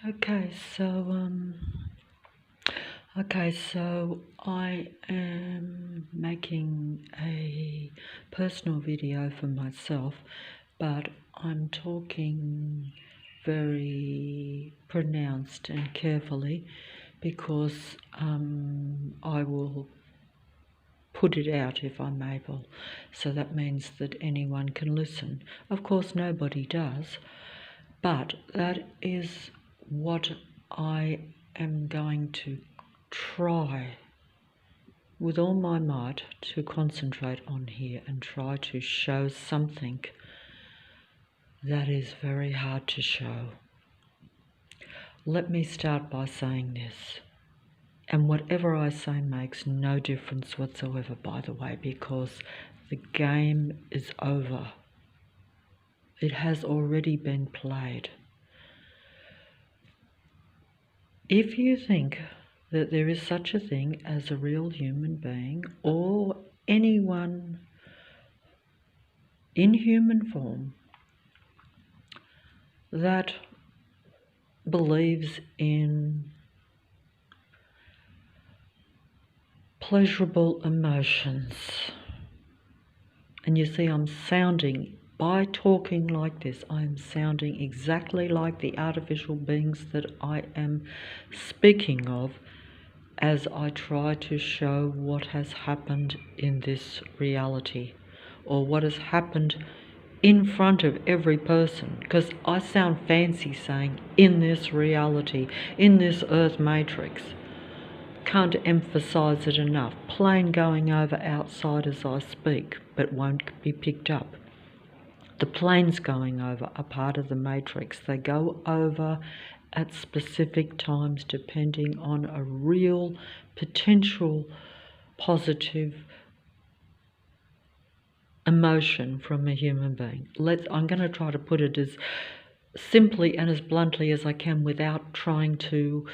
Okay, so I am making a personal video for myself, but I'm talking very pronounced and carefully because I will put it out if I'm able. So that means that anyone can listen. Of course, nobody does, but that is what I am going to try with all my might to concentrate on here and try to show something that is very hard to show. Let me start by saying this, and whatever I say makes no difference whatsoever, by the way, because the game is over. It has already been played. If you think that there is such a thing as a real human being or anyone in human form that believes in pleasurable emotions, and you see I'm sounding, by talking like this, I am sounding exactly like the artificial beings that I am speaking of as I try to show what has happened in this reality, or what has happened in front of every person, because I sound fancy saying in this reality, in this earth matrix. Can't emphasize it enough. Plane going over outside as I speak, but won't be picked up. The planes going over are part of the matrix. They go over at specific times depending on a real potential positive emotion from a human being. I'm going to try to put it as simply and as bluntly as I can without trying to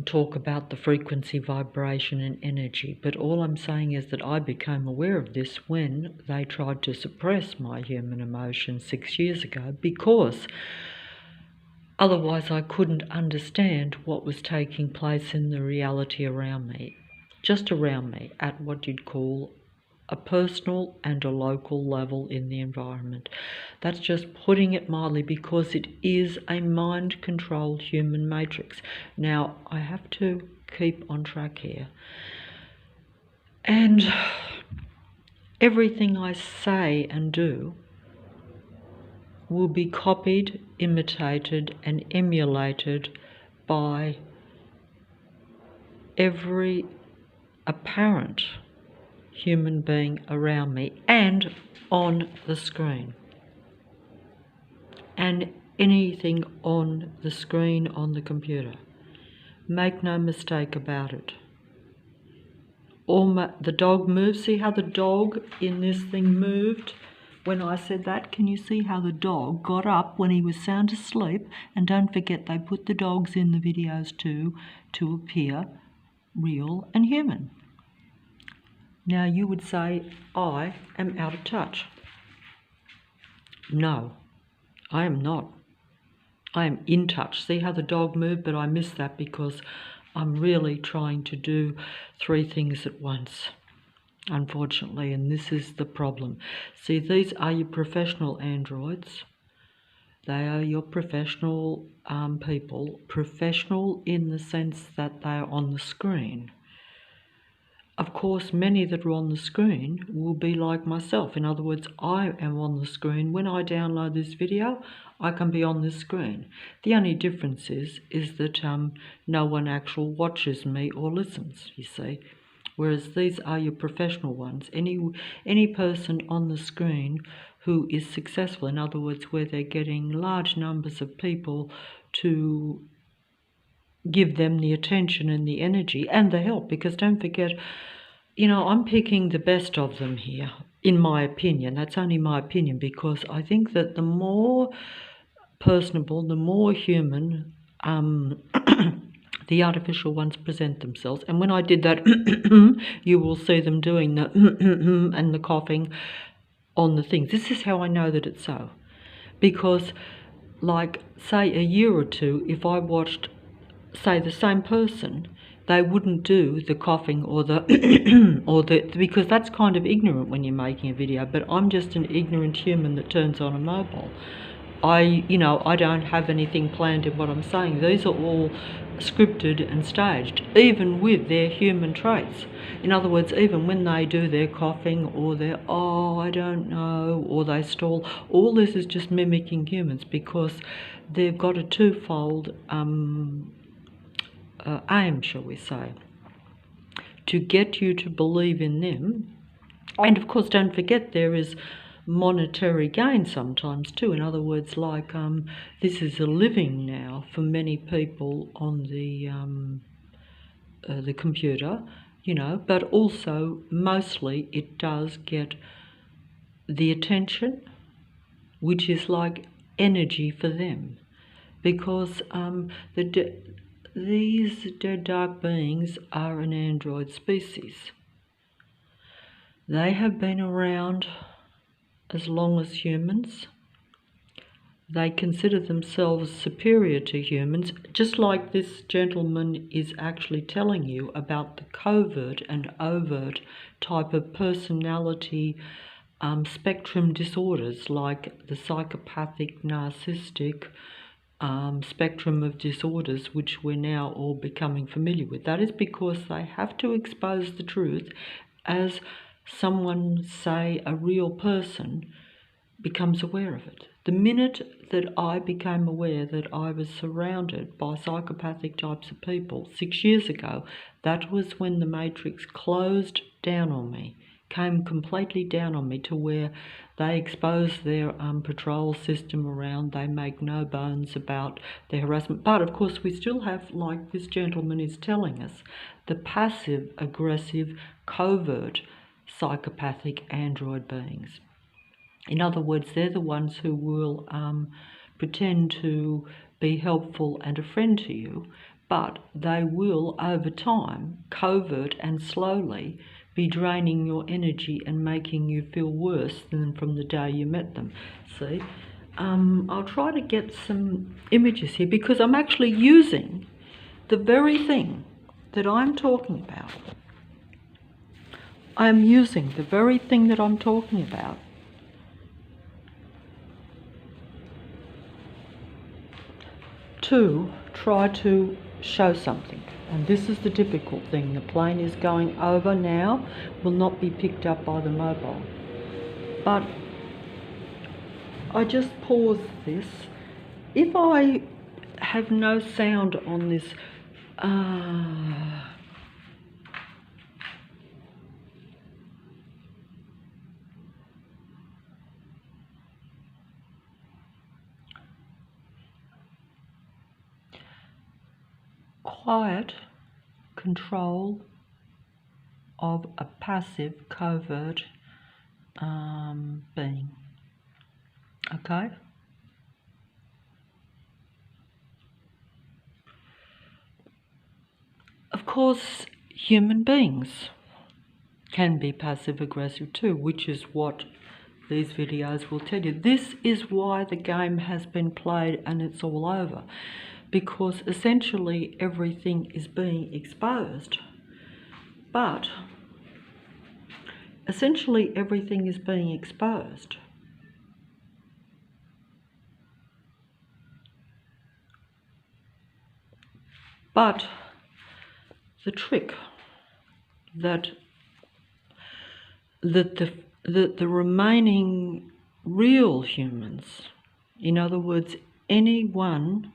talk about the frequency, vibration and energy. But all I'm saying is that I became aware of this when they tried to suppress my human emotion 6 years ago, because otherwise I couldn't understand what was taking place in the reality around me, just around me, at what you'd call a personal and a local level in the environment. That's just putting it mildly, because it is a mind-controlled human matrix. Now, I have to keep on track here. And everything I say and do will be copied, imitated, and emulated by every apparent human being around me and on the screen. And anything on the screen on the computer. Make no mistake about it. The dog moves. See how the dog in this thing moved when I said that? Can you see how the dog got up when he was sound asleep? And don't forget, they put the dogs in the videos too to appear real and human. Now you would say, I am out of touch. No, I am not. I am in touch. See how the dog moved, but I missed that because I'm really trying to do 3 things at once, unfortunately, and this is the problem. See, these are your professional androids. They are your professional people, professional in the sense that they are on the screen. Of course, many that are on the screen will be like myself. In other words, I am on the screen. When I download this video, I can be on this screen. The only difference is that no one actually watches me or listens, you see. Whereas these are your professional ones. Any person on the screen who is successful, in other words, where they're getting large numbers of people to give them the attention and the energy and the help, because don't forget, I'm picking the best of them here, in my opinion. That's only my opinion, because I think that the more personable, the more human the artificial ones present themselves. And when I did that, you will see them doing the and the coughing on the things. This is how I know that it's so, because like, say, a year or two, if I watched, say, the same person, they wouldn't do the coughing or the because that's kind of ignorant when you're making a video. But I'm just an ignorant human that turns on a mobile. I don't have anything planned in what I'm saying. These are all scripted and staged, even with their human traits. In other words, even when they do their coughing or their, oh, I don't know, or they stall, all this is just mimicking humans, because they've got a twofold aim, shall we say, to get you to believe in them. And of course, don't forget, there is monetary gain sometimes too. In other words, like, this is a living now for many people on the computer, but also mostly it does get the attention, which is like energy for them, because these dead dark beings are an android species. They have been around as long as humans. They consider themselves superior to humans, just like this gentleman is actually telling you about the covert and overt type of personality spectrum disorders, like the psychopathic, narcissistic spectrum of disorders, which we're now all becoming familiar with. That is because they have to expose the truth as someone, say, a real person, becomes aware of it. The minute that I became aware that I was surrounded by psychopathic types of people 6 years ago, that was when the matrix closed down on me, came completely down on me, to where they expose their patrol system around. They make no bones about their harassment. But of course, we still have, like this gentleman is telling us, the passive, aggressive, covert, psychopathic android beings. In other words, they're the ones who will pretend to be helpful and a friend to you, but they will, over time, covert and slowly, be draining your energy and making you feel worse than from the day you met them. See, I'll try to get some images here, because I'm actually using the very thing that I'm talking about. I'm using the very thing that I'm talking about to try to show something. And this is the difficult thing. The plane is going over now, will not be picked up by the mobile. But I just pause this. If I have no sound on this, quiet control of a passive, covert being. Okay? Of course, human beings can be passive aggressive too, which is what these videos will tell you. This is why the game has been played and it's all over, because essentially everything is being exposed. But essentially everything is being exposed. But the trick that the remaining real humans, in other words, anyone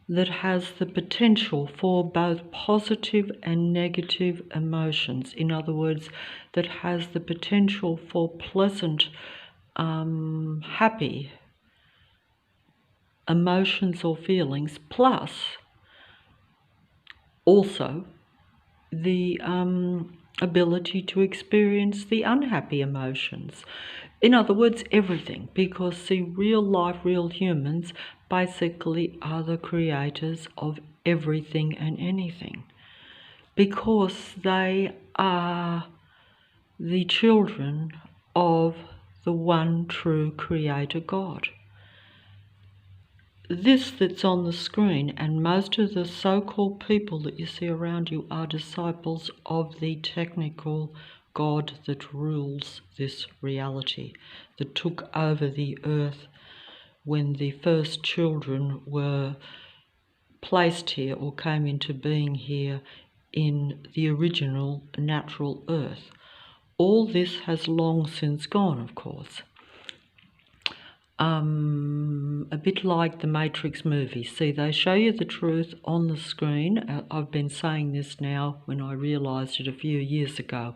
that has the potential for both positive and negative emotions, in other words, that has the potential for pleasant, happy emotions or feelings, plus also the ability to experience the unhappy emotions. In other words, everything, because see, real life, real humans basically are the creators of everything and anything, because they are the children of the one true creator God. this that's on the screen and most of the so-called people that you see around you are disciples of the technical God that rules this reality, that took over the earth when the first children were placed here or came into being here in the original natural earth. All this has long since gone, of course. A bit like the Matrix movie. See, they show you the truth on the screen. I've been saying this now when I realised it a few years ago.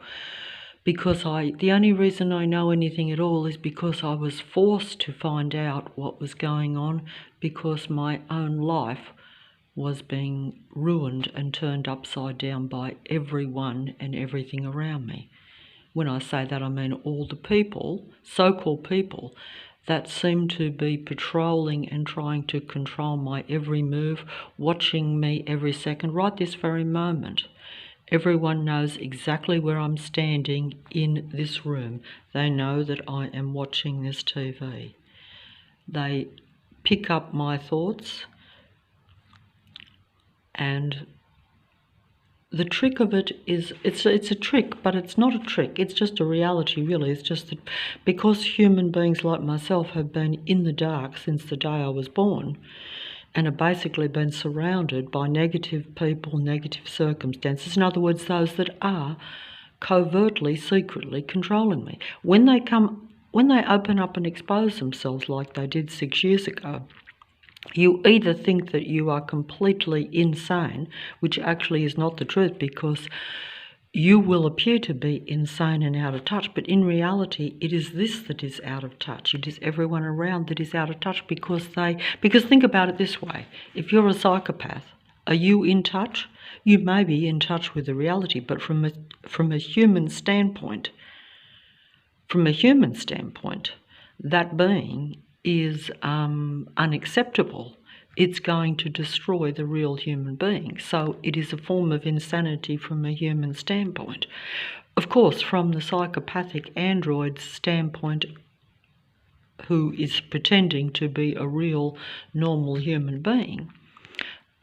Because the only reason I know anything at all is because I was forced to find out what was going on, because my own life was being ruined and turned upside down by everyone and everything around me. When I say that, I mean all the people, so-called people, that seem to be patrolling and trying to control my every move, watching me every second, right this very moment. Everyone knows exactly where I'm standing in this room. They know that I am watching this TV. They pick up my thoughts, and the trick of it is, it's a trick, but it's not a trick. It's just a reality, really. It's just that because human beings like myself have been in the dark since the day I was born, and have basically been surrounded by negative people, negative circumstances. In other words, those that are covertly, secretly controlling me. When they open up and expose themselves like they did 6 years ago, you either think that you are completely insane, which actually is not the truth, because you will appear to be insane and out of touch, but in reality it is this that is out of touch. It is everyone around that is out of touch, because think about it this way. If you're a psychopath, are you in touch? You may be in touch with the reality, but from a human standpoint, that being is unacceptable. It's going to destroy the real human being. So it is a form of insanity from a human standpoint. Of course, from the psychopathic android's standpoint, who is pretending to be a real normal human being,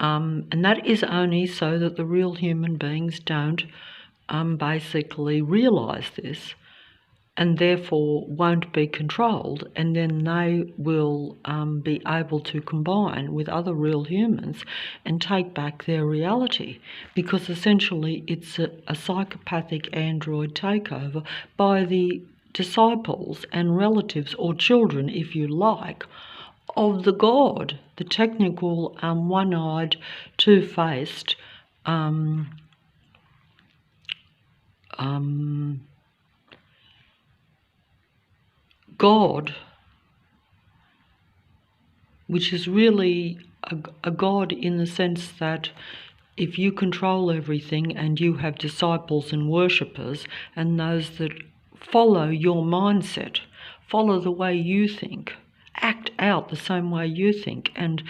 and that is only so that the real human beings don't basically realise this, and therefore won't be controlled, and then they will be able to combine with other real humans and take back their reality, because essentially it's a psychopathic android takeover by the disciples and relatives, or children if you like, of the God, the technical one-eyed, two-faced God, which is really a God in the sense that if you control everything and you have disciples and worshippers and those that follow your mindset, follow the way you think, act out the same way you think, and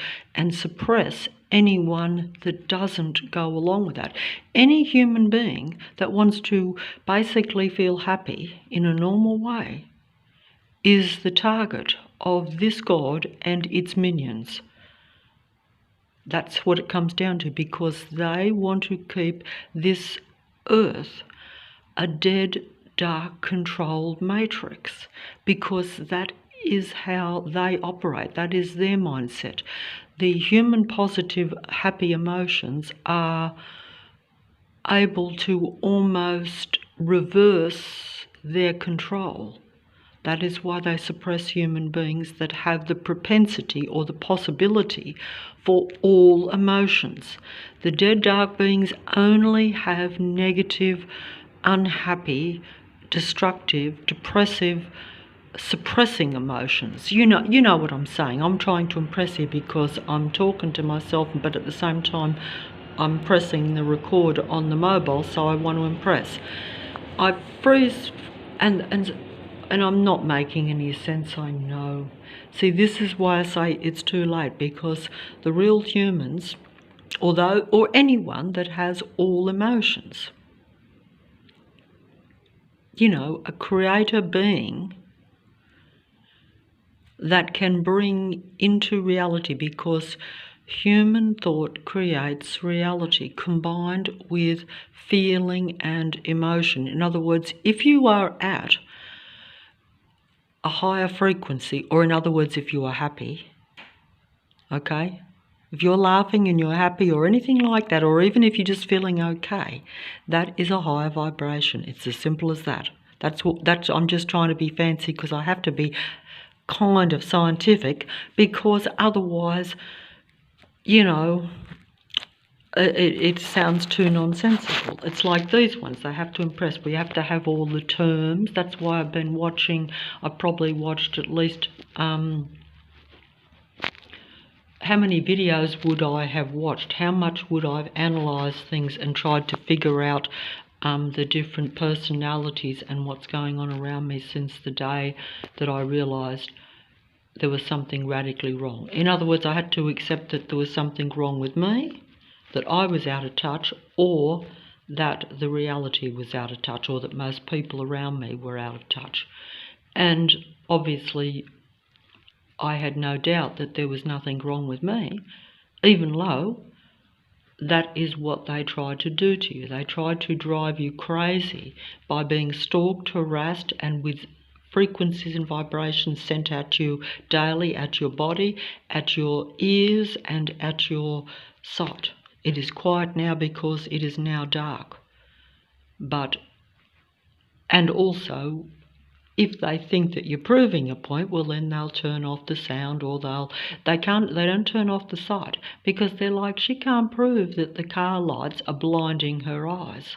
suppress anyone that doesn't go along with that. Any human being that wants to basically feel happy in a normal way is the target of this God and its minions. That's what it comes down to, because they want to keep this earth a dead, dark, controlled matrix, because that is how they operate. That is their mindset. The human positive, happy emotions are able to almost reverse their control. That is why they suppress human beings that have the propensity or the possibility for all emotions. The dead dark beings only have negative, unhappy, destructive, depressive, suppressing emotions. You know what I'm saying. I'm trying to impress you because I'm talking to myself, but at the same time I'm pressing the record on the mobile, so I want to impress. I freeze and I'm not making any sense, I know. See, this is why I say it's too late, because the real humans, or anyone that has all emotions, a creator being that can bring into reality, because human thought creates reality combined with feeling and emotion. In other words, if you are at a higher frequency, or in other words, if you are happy, okay? If you're laughing and you're happy or anything like that, or even if you're just feeling okay, that is a higher vibration. It's as simple as that. I'm just trying to be fancy because I have to be kind of scientific, because otherwise, you know, it sounds too nonsensical. It's like these ones, they have to impress. We have to have all the terms. That's why I've been watching, I've probably watched at least, how many videos would I have watched? How much would I have analysed things and tried to figure out the different personalities and what's going on around me since the day that I realised there was something radically wrong. In other words, I had to accept that there was something wrong with me, that I was out of touch, or that the reality was out of touch, or that most people around me were out of touch. And obviously, I had no doubt that there was nothing wrong with me, even though that is what they tried to do to you. They tried to drive you crazy by being stalked, harassed, and with frequencies and vibrations sent at you daily, at your body, at your ears, and at your sight. It is quiet now because it is now dark. And also, if they think that you're proving a point, well, then they'll turn off the sound, or they don't turn off the sight, because they're like, she can't prove that the car lights are blinding her eyes.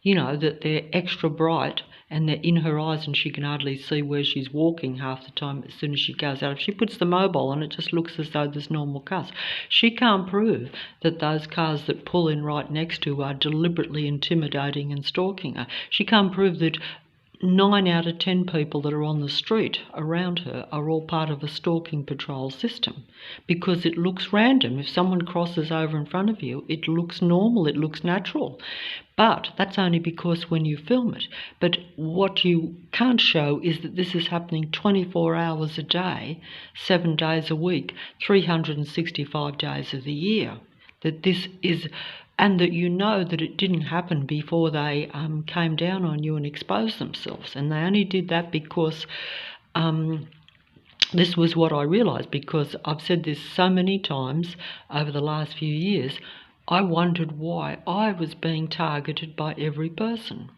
You know, that they're extra bright and they're in her eyes and she can hardly see where she's walking half the time as soon as she goes out. If she puts the mobile on, it just looks as though there's normal cars. She can't prove that those cars that pull in right next to her are deliberately intimidating and stalking her. She can't prove that 9 out of 10 people that are on the street around her are all part of a stalking patrol system, because it looks random. If someone crosses over in front of you, it looks normal, it looks natural. But that's only because when you film it. But what you can't show is that this is happening 24 hours a day, 7 days a week, 365 days of the year. That this is, and that you know that it didn't happen before they came down on you and exposed themselves. And they only did that because this was what I realised, because I've said this so many times over the last few years. I wondered why I was being targeted by every person.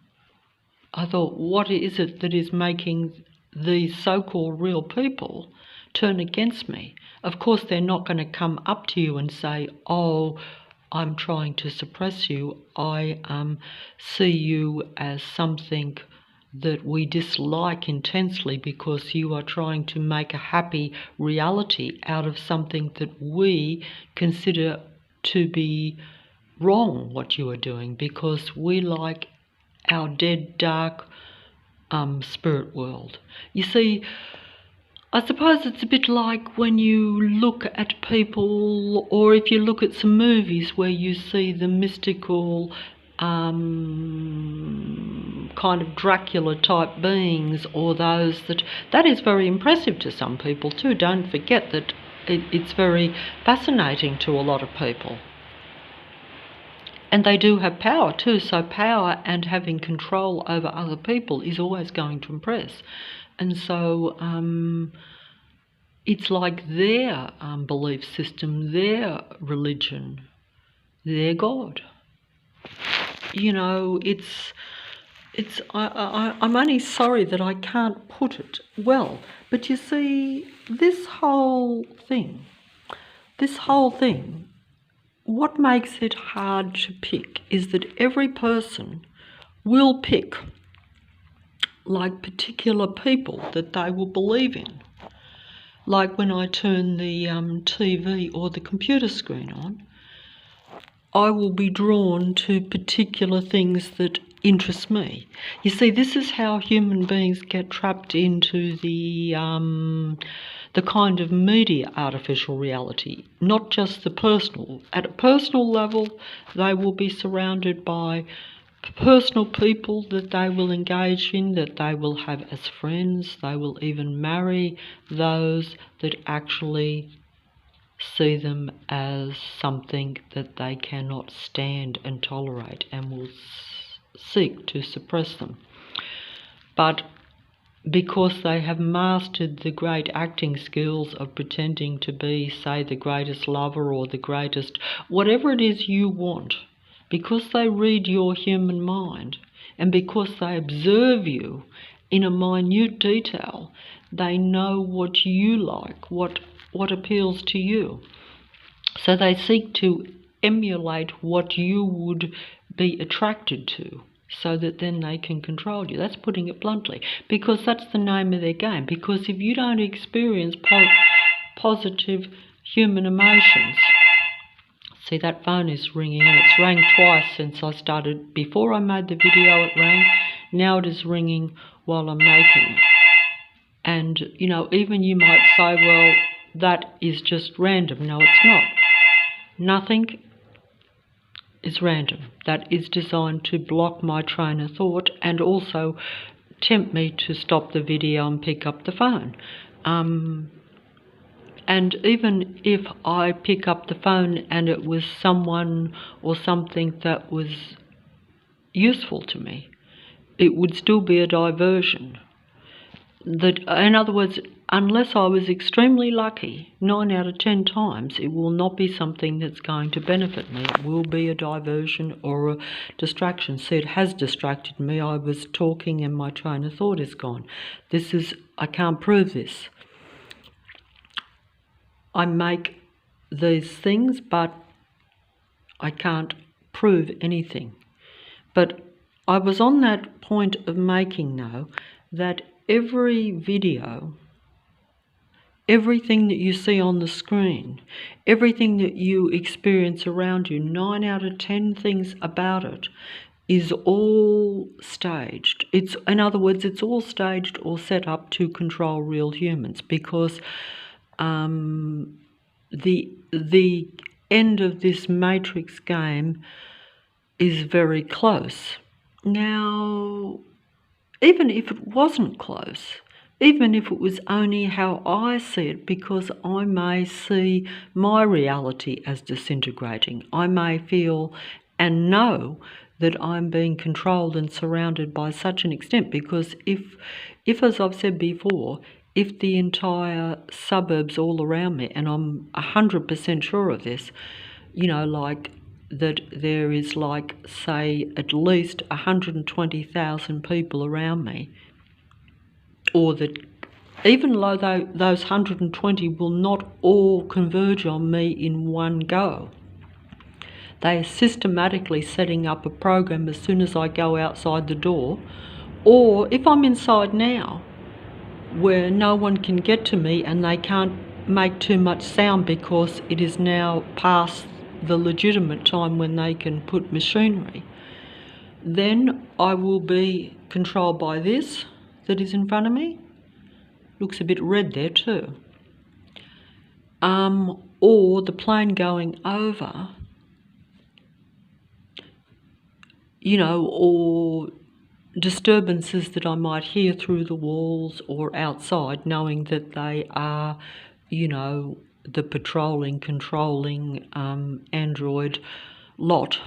I thought, what is it that is making these so-called real people turn against me? Of course, they're not going to come up to you and say, oh, I'm trying to suppress you. I see you as something that we dislike intensely because you are trying to make a happy reality out of something that we consider to be wrong, what you are doing, because we like our dead, dark spirit world. You see, I suppose it's a bit like when you look at people, or if you look at some movies where you see the mystical kind of Dracula type beings, or those that is very impressive to some people too. Don't forget that it's very fascinating to a lot of people. And they do have power too, so power and having control over other people is always going to impress. And so it's like their belief system, their religion, their God. You know, I'm only sorry that I can't put it well. But you see, this whole thing, what makes it hard to pick is that every person will pick like particular people that they will believe in. Like when I turn the TV or the computer screen on, I will be drawn to particular things that interest me. You see, this is how human beings get trapped into the kind of media artificial reality, not just the personal. At a personal level, they will be surrounded by personal people that they will engage in, that they will have as friends. They will even marry those that actually see them as something that they cannot stand and tolerate, and will seek to suppress them. But because they have mastered the great acting skills of pretending to be, say, the greatest lover or the greatest, whatever it is you want, because they read your human mind and because they observe you in a minute detail, they know what you like, what appeals to you. So they seek to emulate what you would be attracted to, so that then they can control you. That's putting it bluntly, because that's the name of their game. Because if you don't experience positive human emotions, see, that phone is ringing, and it's rang twice since I started. Before I made the video it rang, now it is ringing while I'm making it. And, even you might say, well, that is just random. No, it's not. Nothing is random. That is designed to block my train of thought and also tempt me to stop the video and pick up the phone. And even if I pick up the phone and it was someone or something that was useful to me, it would still be a diversion. In other words, unless I was extremely lucky, 9 out of 10 times, it will not be something that's going to benefit me. It will be a diversion or a distraction. See, it has distracted me. I was talking and my train of thought is gone. I can't prove this. I make these things, but I can't prove anything. But I was on that point of making now that every video, everything that you see on the screen, everything that you experience around you, 9 out of 10 things about it is all staged. In other words, it's all staged or set up to control real humans, because the end of this matrix game is very close. Now, even if it wasn't close, even if it was only how I see it, because I may see my reality as disintegrating, I may feel and know that I'm being controlled and surrounded by such an extent, because if as I've said before, if the entire suburbs all around me, and I'm 100% sure of this, like that there is, like, say, at least 120,000 people around me, or that even though those 120 will not all converge on me in one go, they are systematically setting up a program as soon as I go outside the door, or if I'm inside now, where no one can get to me and they can't make too much sound because it is now past the legitimate time when they can put machinery, then I will be controlled by this that is in front of me. Looks a bit red there too. Or the plane going over, or disturbances that I might hear through the walls or outside, knowing that they are, the patrolling, controlling android lot,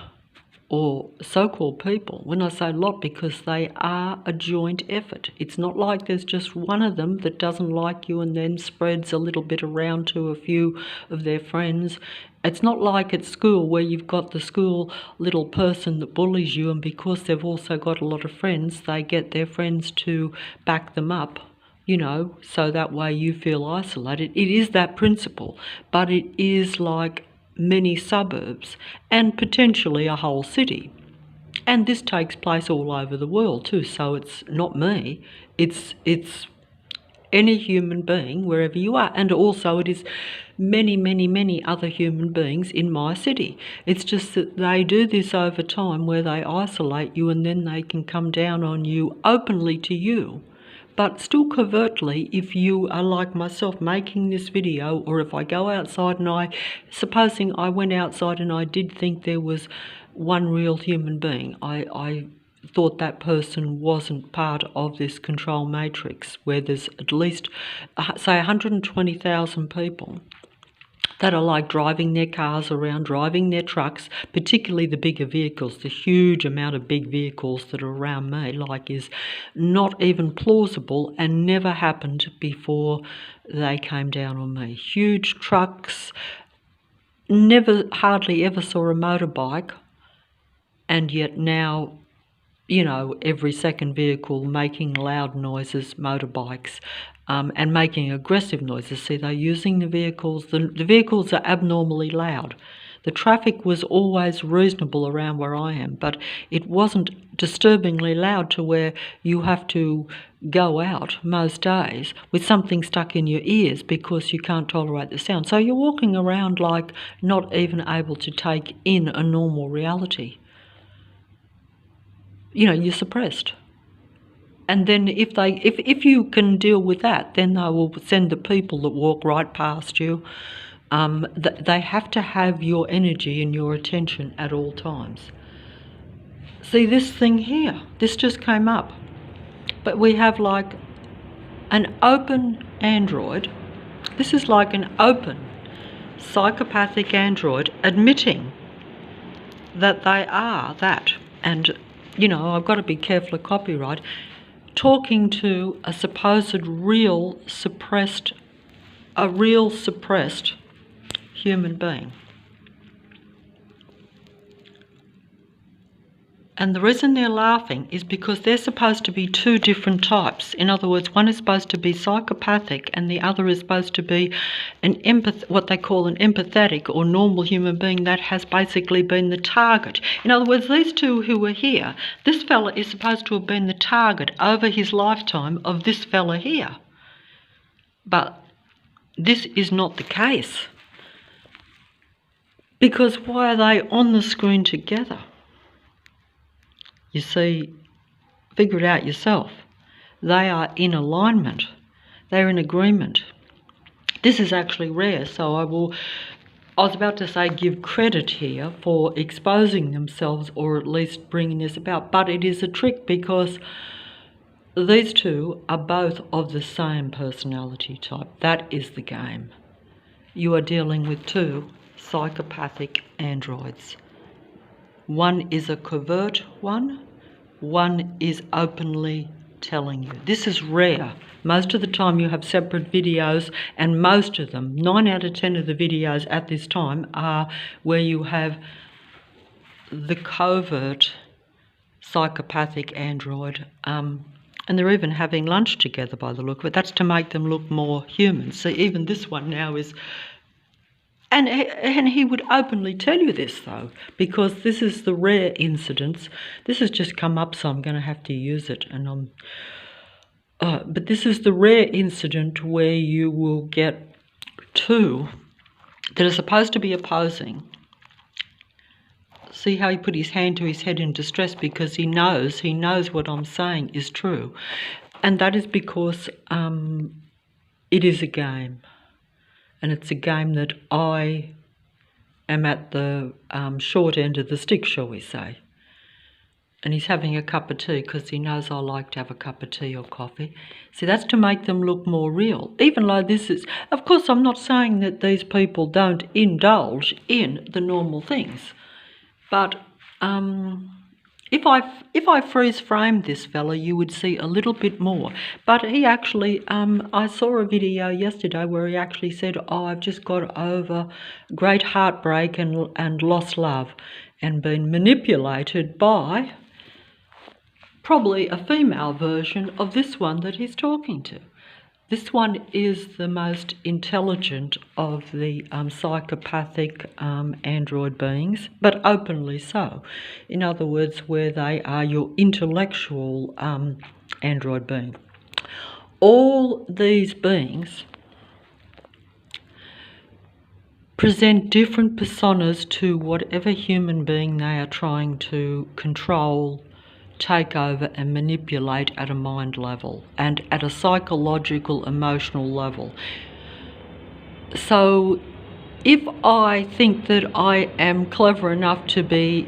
or so-called people. When I say lot, because they are a joint effort. It's not like there's just one of them that doesn't like you and then spreads a little bit around to a few of their friends. It's not like at school where you've got the school little person that bullies you, and because they've also got a lot of friends, they get their friends to back them up, so that way you feel isolated. It is that principle, but it is like many suburbs and potentially a whole city. And this takes place all over the world too, so it's not me, it's any human being wherever you are. And also it is many, many, many other human beings in my city. It's just that they do this over time, where they isolate you and then they can come down on you openly to you. but still covertly, if you are like myself making this video, or if I go outside and supposing I went outside and I did think there was one real human being, I thought that person wasn't part of this control matrix where there's at least, say, 120,000 people that are like driving their cars around, driving their trucks, particularly the bigger vehicles. The huge amount of big vehicles that are around me, like, is not even plausible and never happened before they came down on me. Huge trucks, hardly ever saw a motorbike, and yet now, you know, every second vehicle making loud noises, motorbikes, and making aggressive noises. See, they're using the vehicles. The vehicles are abnormally loud. The traffic was always reasonable around where I am, but it wasn't disturbingly loud to where you have to go out most days with something stuck in your ears because you can't tolerate the sound. So you're walking around like not even able to take in a normal reality. You know, you're suppressed. And then if you can deal with that, then they will send the people that walk right past you. They have to have your energy and your attention at all times. See this thing here, this just came up. But we have like an open android. This is like an open psychopathic android admitting that they are that. And, you know, I've got to be careful of copyright. Talking to a supposed real suppressed human being. And the reason they're laughing is because they're supposed to be two different types. In other words, one is supposed to be psychopathic and the other is supposed to be what they call an empathetic or normal human being that has basically been the target. In other words, these two who are here, this fella is supposed to have been the target over his lifetime of this fella here. But this is not the case. Because why are they on the screen together? You see, figure it out yourself. They are in alignment. They're in agreement. This is actually rare, so I was about to say give credit here for exposing themselves or at least bringing this about, but it is a trick because these two are both of the same personality type. That is the game. You are dealing with two psychopathic androids. One is a covert one is openly telling you. This is rare. Most of the time you have separate videos, and most of them, 9 out of 10 of the videos at this time, are where you have the covert psychopathic android, and they're even having lunch together by the look of it. That's to make them look more human. See, even this one now is... And he would openly tell you this, though, because this is the rare incidence. This has just come up, so I'm going to have to use it. But this is the rare incident where you will get two that are supposed to be opposing. See how he put his hand to his head in distress because he knows what I'm saying is true. And that is because it is a game. And it's a game that I am at the short end of the stick, shall we say. And he's having a cup of tea because he knows I like to have a cup of tea or coffee. See, that's to make them look more real. Even though this is... Of course, I'm not saying that these people don't indulge in the normal things. But if I freeze framed this fella, you would see a little bit more. But he actually, I saw a video yesterday where he actually said, "Oh, I've just got over great heartbreak and lost love and been manipulated by probably a female version of this one that he's talking to." This one is the most intelligent of the psychopathic android beings, but openly so. In other words, where they are your intellectual android being. All these beings present different personas to whatever human being they are trying to control, take over and manipulate at a mind level and at a psychological, emotional level. So if I think that I am clever enough to be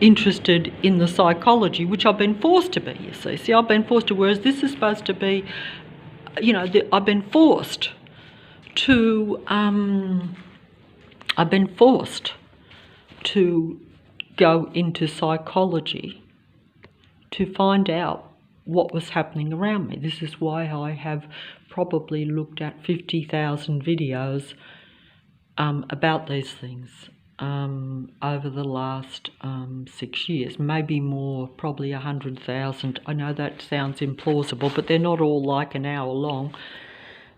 interested in the psychology, which I've been forced to be, you see. See, I've been forced to, whereas this is supposed to be, I've been forced to, go into psychology to find out what was happening around me. This is why I have probably looked at 50,000 videos about these things over the last 6 years, maybe more, probably 100,000. I know that sounds implausible, but they're not all like an hour long.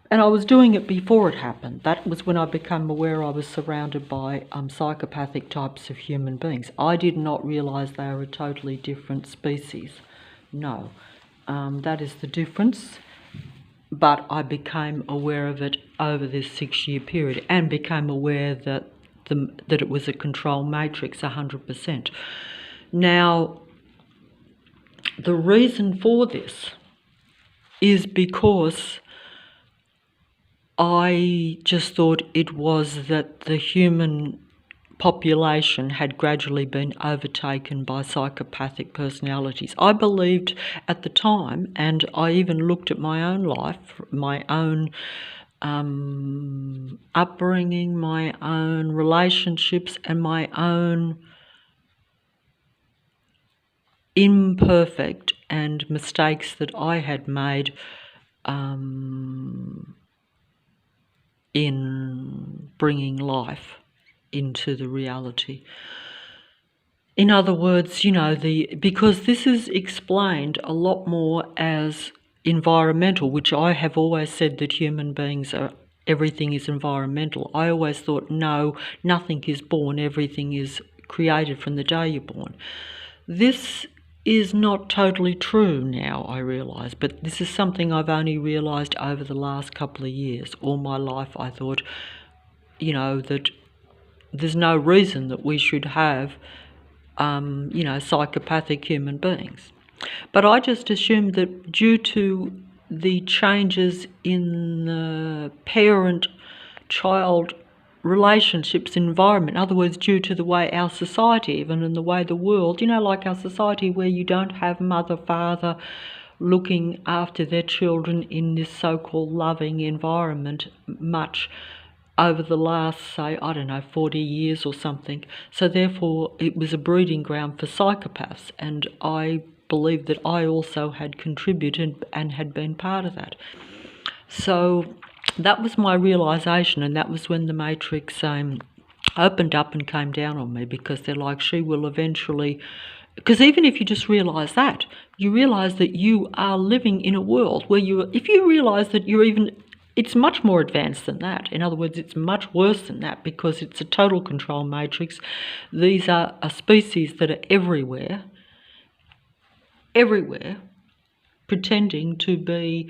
And I was doing it before it happened. That was when I became aware I was surrounded by psychopathic types of human beings. I did not realise they were a totally different species. No, that is the difference. But I became aware of it over this 6-year period and became aware that it was a control matrix 100%. Now, the reason for this is because I just thought it was that the human population had gradually been overtaken by psychopathic personalities. I believed at the time, and I even looked at my own life, my own upbringing, my own relationships, and my own imperfect and mistakes that I had made in bringing life into the reality. In other words, because this is explained a lot more as environmental, which I have always said that human beings everything is environmental. I always thought, no, nothing is born, everything is created from the day you're born. This is not totally true now, I realise, but this is something I've only realised over the last couple of years. All my life I thought, that there's no reason that we should have, psychopathic human beings. But I just assumed that due to the changes in the parent-child relationships environment, in other words, due to the way our society, even in the way the world, like our society where you don't have mother, father looking after their children in this so-called loving environment much over the last, say, 40 years or something. So therefore it was a breeding ground for psychopaths, and I believe that I also had contributed and had been part of that. So that was my realisation, and that was when the matrix opened up and came down on me, because they're like, she will eventually... Because even if you just realise that, you realise that you are living in a world where if you realise that it's much more advanced than that. In other words, it's much worse than that, because it's a total control matrix. These are a species that are everywhere, pretending to be...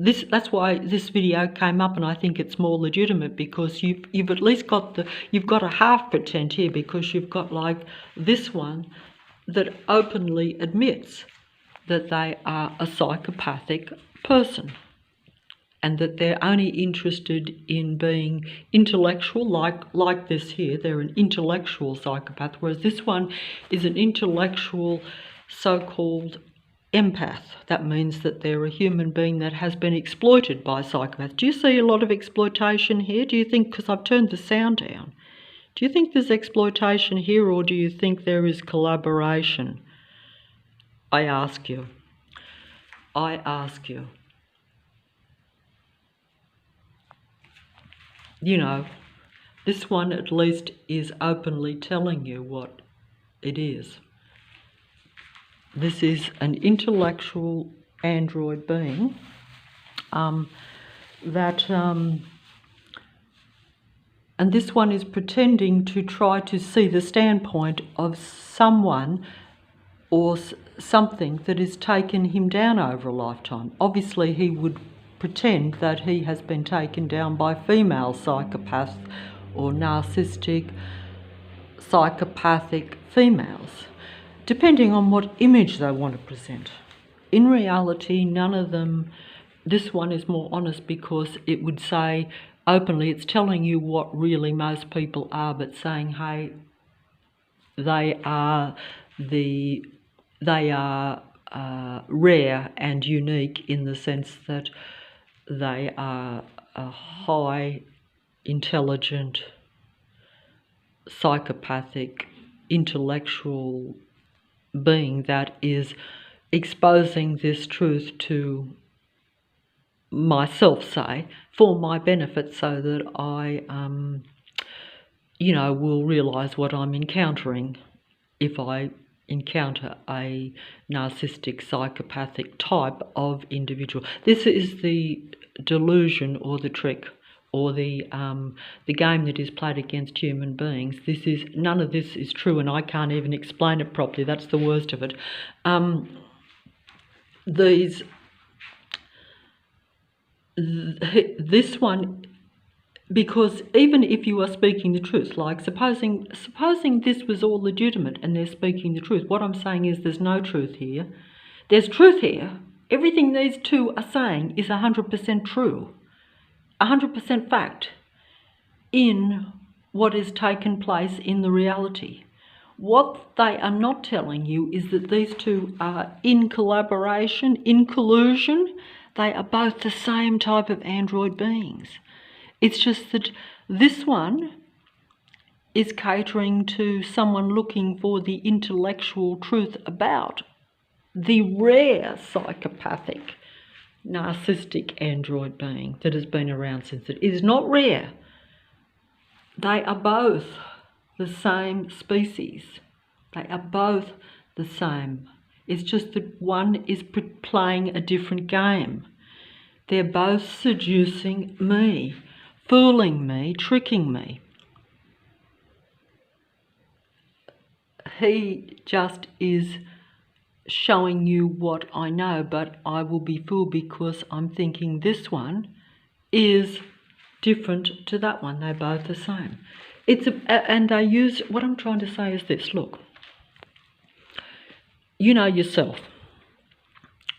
That's why this video came up, and I think it's more legitimate, because you've at least got a half pretend here, because you've got like this one that openly admits that they are a psychopathic person, and that they're only interested in being intellectual, like this here. They're an intellectual psychopath, whereas this one is an intellectual so-called empath. That means that they're a human being that has been exploited by psychopaths. Do you see a lot of exploitation here? Do you think, because I've turned the sound down, do you think there's exploitation here, or do you think there is collaboration? I ask you. This one at least is openly telling you what it is. This is an intellectual android being and this one is pretending to try to see the standpoint of someone or something that has taken him down over a lifetime. Obviously, he would pretend that he has been taken down by female psychopaths or narcissistic, psychopathic females. depending on what image they want to present. In reality, none of them, this one is more honest because it would say openly, it's telling you what really most people are, but saying, hey, they are rare and unique in the sense that they are a high, intelligent, psychopathic, intellectual being that is exposing this truth to myself, say, for my benefit, so that I, will realise what I'm encountering if I encounter a narcissistic, psychopathic type of individual. This is the delusion or the trick or the game that is played against human beings. None of this is true, and I can't even explain it properly. That's the worst of it. This one, because even if you are speaking the truth, like supposing this was all legitimate and they're speaking the truth, what I'm saying is there's no truth here. There's truth here. Everything these two are saying is 100% true, 100% fact in what has taken place in the reality. What they are not telling you is that these two are in collaboration, in collusion. They are both the same type of android beings. It's just that this one is catering to someone looking for the intellectual truth about the rare psychopathic, narcissistic android being that has been around since it is not rare. They are both the same species. They are both the same. It's just that one is playing a different game. They're both seducing me, fooling me, tricking me. He just is showing you what I know, but I will be fooled because I'm thinking this one is different to that one. They're both the same. And they use, what I'm trying to say is this, look, you know yourself.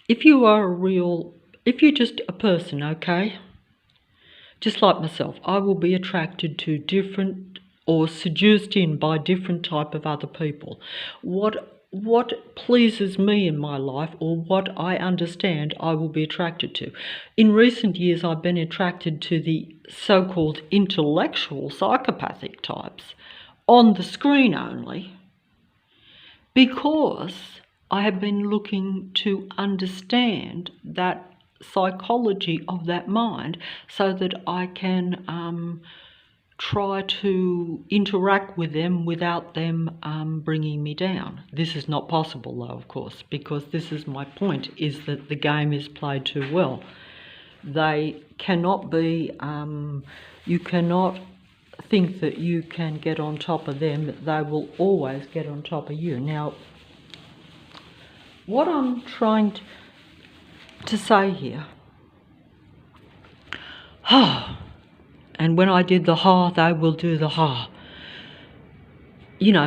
If you're just a person, okay, just like myself, I will be attracted to different or seduced in by different type of other people. What pleases me in my life or what I understand, I will be attracted to. In recent years, I've been attracted to the so-called intellectual psychopathic types on the screen only because I have been looking to understand that psychology of that mind so that I can try to interact with them without them bringing me down. This is not possible though, of course, because this is my point, is that the game is played too well. They cannot be, you cannot think that you can get on top of them. They will always get on top of you. Now, what I'm trying to say here, and when I did the they will do the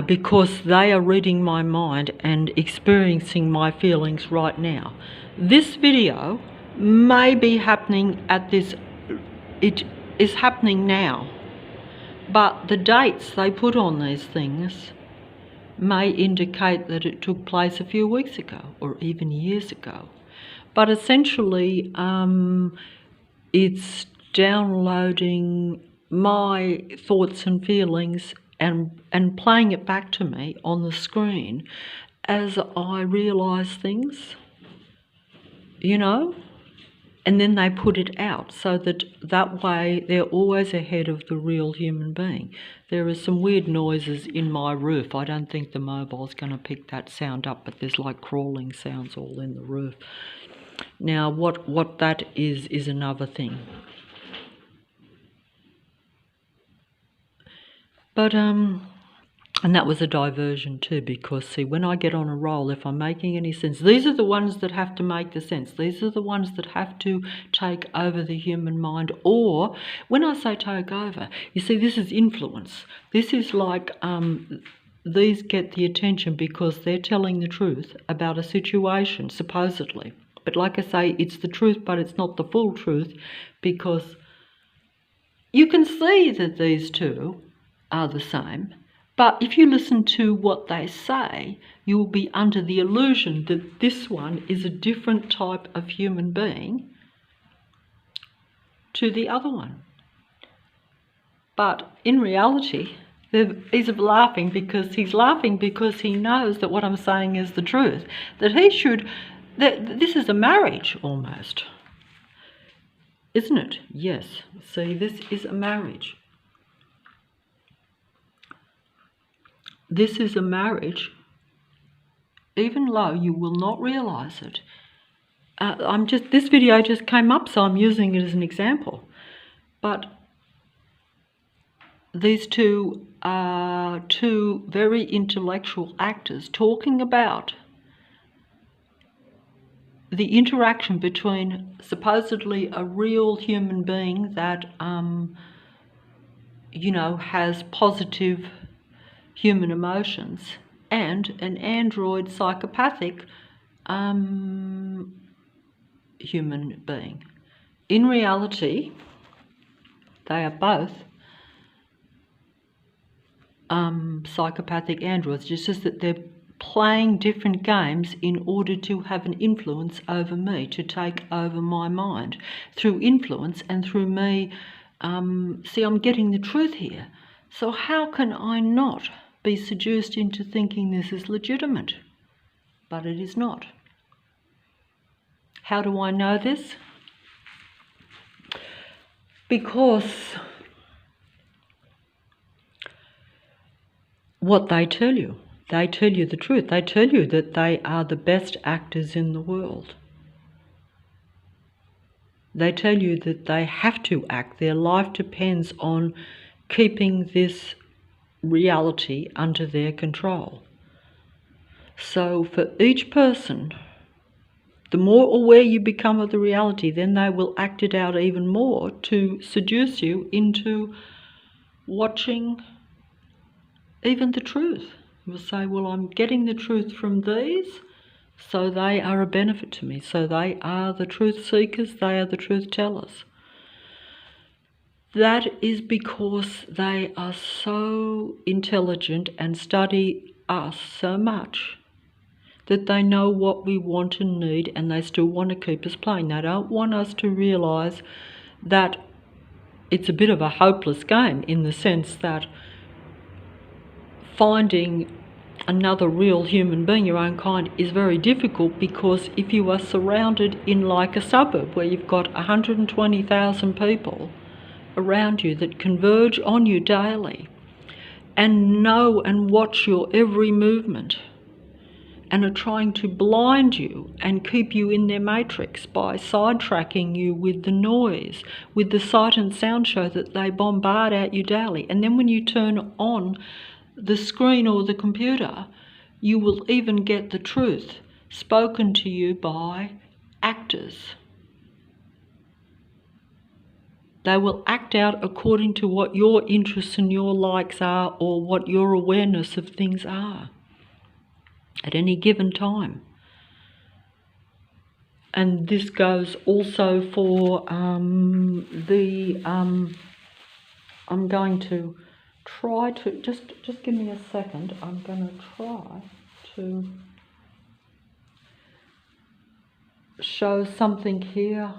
because they are reading my mind and experiencing my feelings right now. This video may be happening it is happening now, but the dates they put on these things may indicate that it took place a few weeks ago or even years ago. But essentially, it's downloading my thoughts and feelings and playing it back to me on the screen as I realise things, and then they put it out so that way they're always ahead of the real human being. There are some weird noises in my roof. I don't think the mobile's going to pick that sound up, but there's like crawling sounds all in the roof. Now, what that is another thing. But, and that was a diversion too, because see, when I get on a roll, if I'm making any sense, these are the ones that have to make the sense. These are the ones that have to take over the human mind. Or, when I say take over, you see, this is influence. This is like these get the attention because they're telling the truth about a situation, supposedly. But like I say, it's the truth, but it's not the full truth, because you can see that these two are the same. But if you listen to what they say, you will be under the illusion that this one is a different type of human being to the other one. But in reality, he's laughing because he knows that what I'm saying is the truth. That this is a marriage almost. Isn't it? Yes. See, this is a marriage. This is a marriage, even though you will not realise it. This video just came up, so I'm using it as an example. But these two are two very intellectual actors talking about the interaction between supposedly a real human being that, has positive human emotions, and an android psychopathic human being. In reality, they are both psychopathic androids, just that they're playing different games in order to have an influence over me, to take over my mind through influence and through me. See, I'm getting the truth here. So how can I not be seduced into thinking this is legitimate? But it is not. How do I know this? Because what they tell you the truth. They tell you that they are the best actors in the world. They tell you that they have to act. Their life depends on keeping this reality under their control. So for each person, the more aware you become of the reality, then they will act it out even more to seduce you into watching even the truth. You'll say, well, I'm getting the truth from these, so they are a benefit to me. So they are the truth seekers, they are the truth tellers. That is because they are so intelligent and study us so much that they know what we want and need, and they still want to keep us playing. They don't want us to realise that it's a bit of a hopeless game, in the sense that finding another real human being, your own kind, is very difficult, because if you are surrounded in like a suburb where you've got 120,000 people around you that converge on you daily and know and watch your every movement and are trying to blind you and keep you in their matrix by sidetracking you with the noise, with the sight and sound show that they bombard at you daily. And then when you turn on the screen or the computer, you will even get the truth spoken to you by actors. They will act out according to what your interests and your likes are, or what your awareness of things are at any given time. And this goes also for I'm going to try to, just give me a second, I'm going to try to show something here.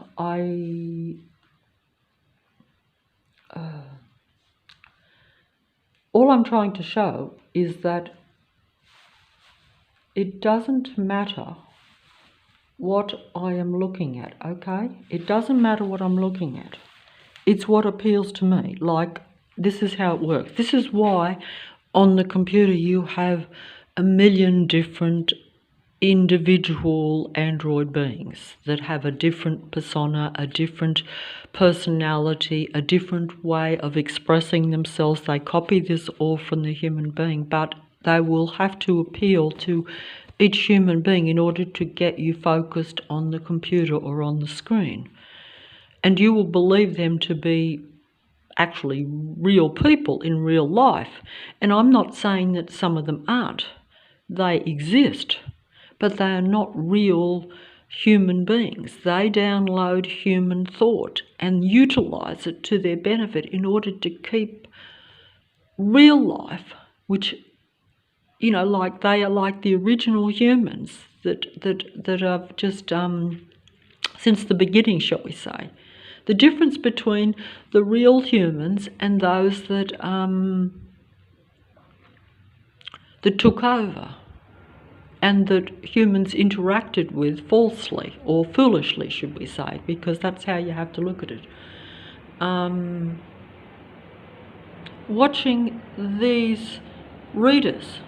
All I'm trying to show is that it doesn't matter what I am looking at, okay? It doesn't matter what I'm looking at. It's what appeals to me. Like, this is how it works. This is why on the computer you have a million different individual android beings that have a different persona, a different personality, a different way of expressing themselves. They copy this all from the human being, but they will have to appeal to each human being in order to get you focused on the computer or on the screen. And you will believe them to be actually real people in real life. And I'm not saying that some of them aren't. They exist, but they are not real human beings. They download human thought and utilize it to their benefit in order to keep real life, which, you know, like they are like the original humans that have just since the beginning, shall we say. The difference between the real humans and those that took over and that humans interacted with falsely or foolishly, should we say, because that's how you have to look at it. Watching these readers,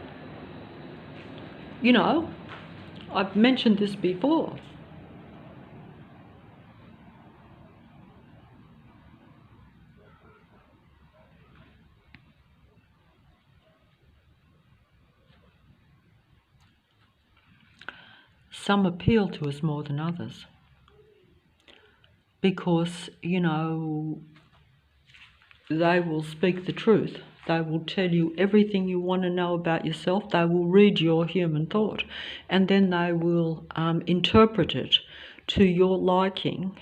you know, I've mentioned this before. Some appeal to us more than others because, you know, they will speak the truth. They will tell you everything you want to know about yourself. They will read your human thought, and then they will interpret it to your liking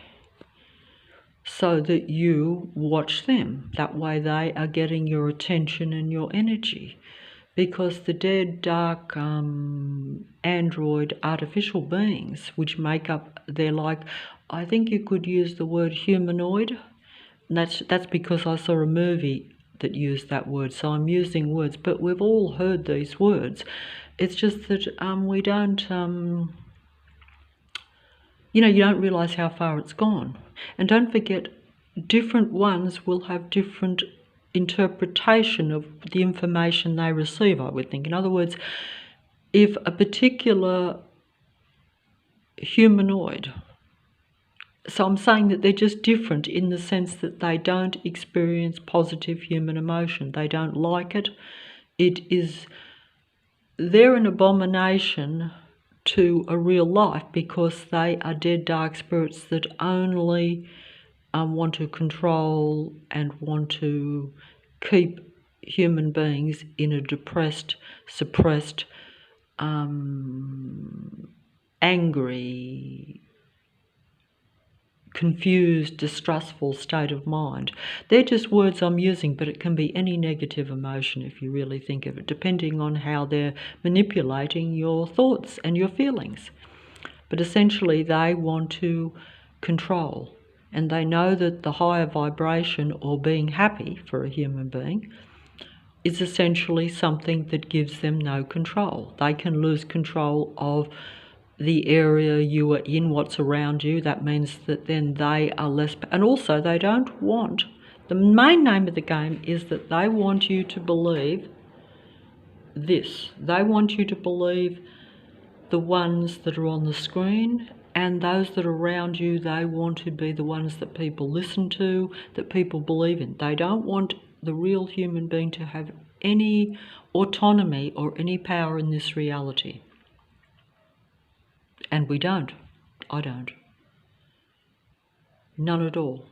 so that you watch them. That way they are getting your attention and your energy. Because the dead, dark, android artificial beings, which make up, they're like, I think you could use the word humanoid. And that's because I saw a movie that used that word, so I'm using words, but we've all heard these words. It's just that we don't, you know, you don't realise how far it's gone. And don't forget, different ones will have different interpretation of the information they receive, I would think. In other words, if a particular humanoid, so I'm saying that they're just different in the sense that they don't experience positive human emotion. They don't like it. They're an abomination to a real life because they are dead, dark spirits that only want to control and want to keep human beings in a depressed, suppressed, angry, confused, distrustful state of mind. They're just words I'm using, but it can be any negative emotion if you really think of it, depending on how they're manipulating your thoughts and your feelings. But essentially they want to control, and they know that the higher vibration, or being happy for a human being, is essentially something that gives them no control. They can lose control of the area you are in, what's around you. That means that then they are less, and also they don't want, the main name of the game is that they want you to believe this. They want you to believe the ones that are on the screen, and those that are around you, they want to be the ones that people listen to, that people believe in. They don't want the real human being to have any autonomy or any power in this reality. And we don't. I don't. None at all.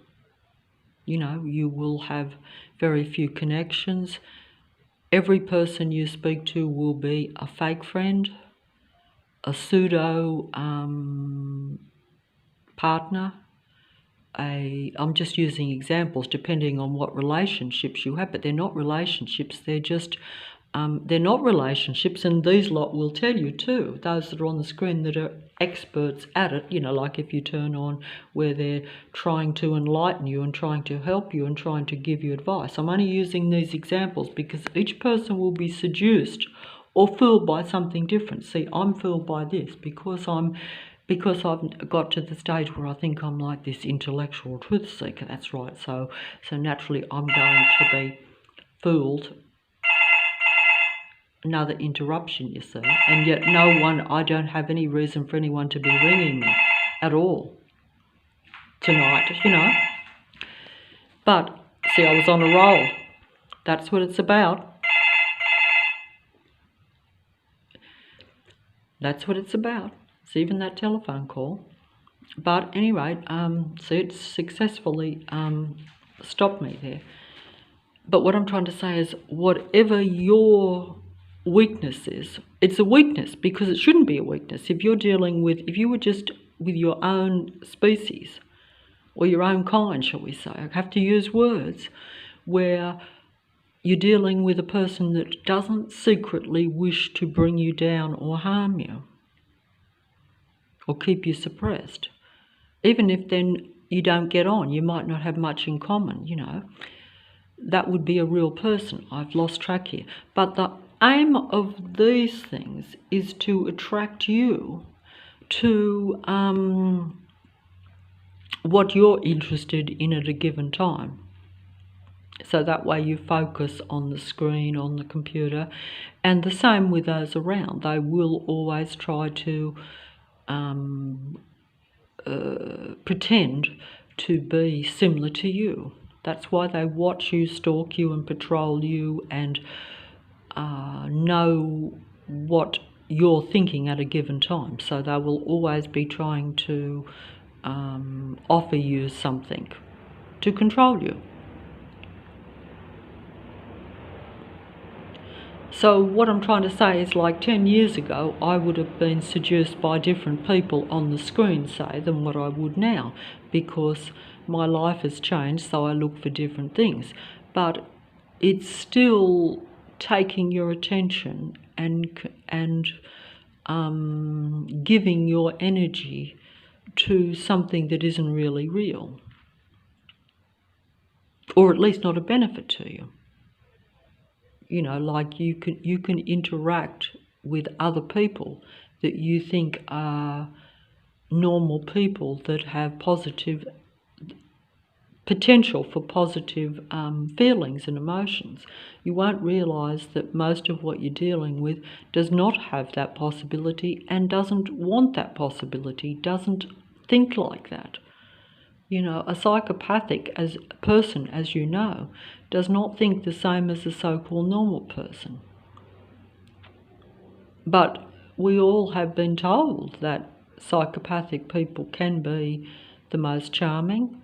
You know, you will have very few connections. Every person you speak to will be a fake friend, a pseudo partner. I'm just using examples depending on what relationships you have, but they're not relationships. They're just they're not relationships, and these lot will tell you too, those that are on the screen that are experts at it, you know, like if you turn on where they're trying to enlighten you and trying to help you and trying to give you advice. I'm only using these examples because each person will be seduced or fooled by something different. See, I'm fooled by this because I've got to the stage where I think I'm like this intellectual truth seeker. That's right. So naturally I'm going to be fooled. Another interruption, you see, and yet I don't have any reason for anyone to be ringing me at all tonight, you know. But see, I was on a roll. That's what it's about. That's what it's about. It's even that telephone call. But anyway, see, it successfully stopped me there. But what I'm trying to say is, whatever your weakness is, it's a weakness because it shouldn't be a weakness. If you were just with your own species or your own kind, shall we say, I have to use words, where you're dealing with a person that doesn't secretly wish to bring you down or harm you or keep you suppressed. Even if then you don't get on, you might not have much in common, that would be a real person. I've lost track here. But the aim of these things is to attract you to what you're interested in at a given time. So that way you focus on the screen, on the computer, and the same with those around. They will always try to pretend to be similar to you. That's why they watch you, stalk you, and patrol you, and know what you're thinking at a given time. So they will always be trying to offer you something to control you. So what I'm trying to say is, like 10 years ago, I would have been seduced by different people on the screen, say, than what I would now, because my life has changed, so I look for different things. But it's still taking your attention and giving your energy to something that isn't really real, or at least not a benefit to you. Like you can interact with other people that you think are normal people that have positive potential for positive feelings and emotions. You won't realise that most of what you're dealing with does not have that possibility and doesn't want that possibility, doesn't think like that. A psychopathic person, as you know, does not think the same as a so-called normal person. But we all have been told that psychopathic people can be the most charming.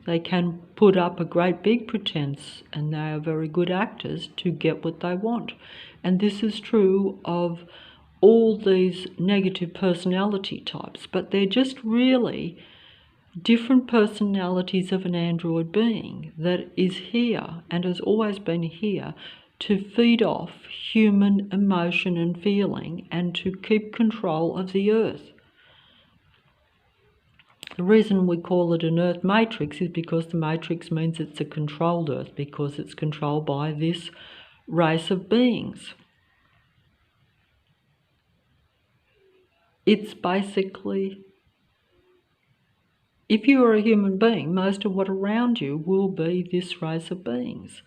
They can put up a great big pretense, and they are very good actors to get what they want. And this is true of all these negative personality types, but they're just really different personalities of an android being that is here and has always been here to feed off human emotion and feeling and to keep control of the earth. The reason we call it an earth matrix is because the matrix means it's a controlled earth, because it's controlled by this race of beings. It's basically, if you are a human being, most of what around you will be this race of beings.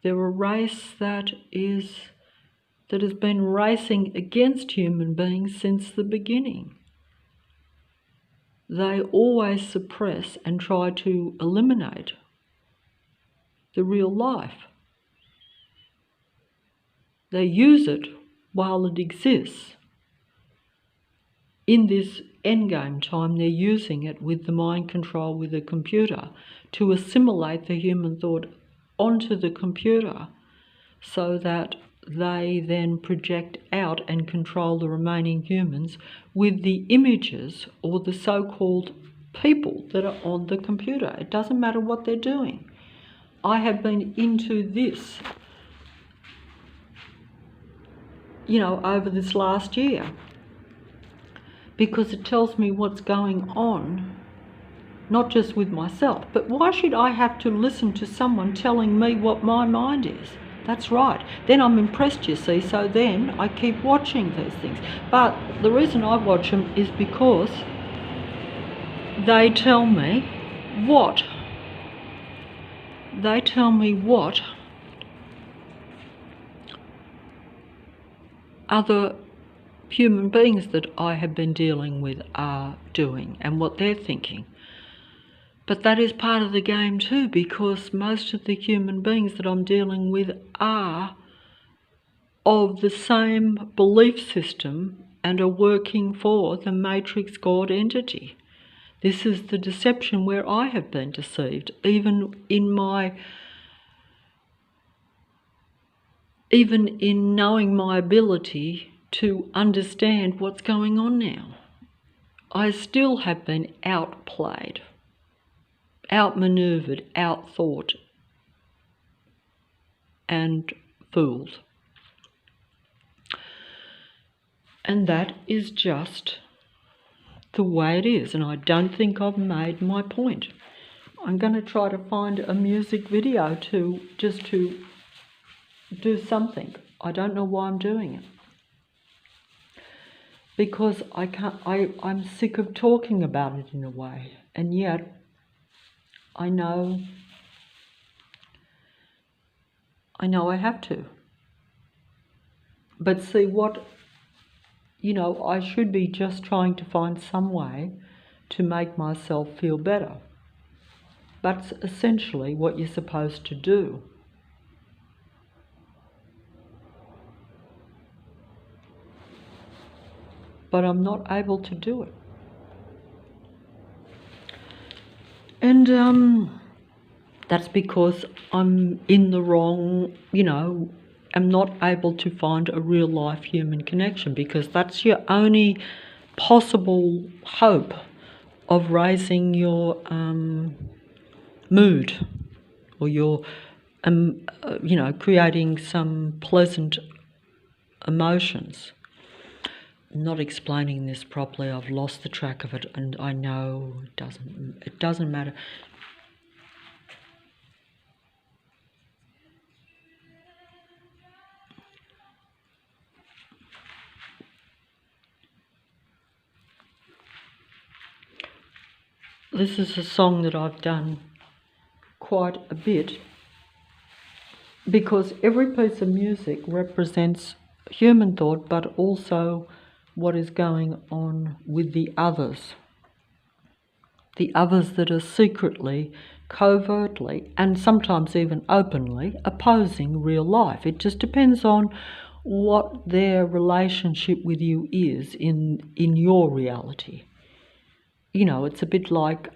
They're a race that has been racing against human beings since the beginning. They always suppress and try to eliminate the real life. They use it while it exists. In this endgame time, they're using it with the mind control with the computer to assimilate the human thought onto the computer so that they then project out and control the remaining humans with the images or the so-called people that are on the computer. It doesn't matter what they're doing. I have been into this, over this last year, because it tells me what's going on, not just with myself, but why should I have to listen to someone telling me what my mind is? That's right. Then I'm impressed, you see, so then I keep watching these things. But the reason I watch them is because they tell me what other human beings that I have been dealing with are doing and what they're thinking. But that is part of the game too, because most of the human beings that I'm dealing with are of the same belief system and are working for the matrix God entity. This is the deception where I have been deceived, even in my even in knowing my ability to understand what's going on now. I still have been outplayed, outmaneuvered, outthought, and fooled. And that is just the way it is, and I don't think I've made my point. I'm going to try to find a music video to do something. I don't know why I'm doing it. Because I'm sick of talking about it in a way, and yet I know I have to. But see I should be just trying to find some way to make myself feel better. That's essentially what you're supposed to do. But I'm not able to do it. And that's because I'm in the wrong, I'm not able to find a real life human connection, because that's your only possible hope of raising your mood, or your, creating some pleasant emotions. I'm not explaining this properly. I've lost the track of it, and I know it doesn't matter. This is a song that I've done quite a bit, because every piece of music represents human thought, but also what is going on with the others that are secretly, covertly, and sometimes even openly opposing real life. It just depends on what their relationship with you is in your reality. It's a bit like,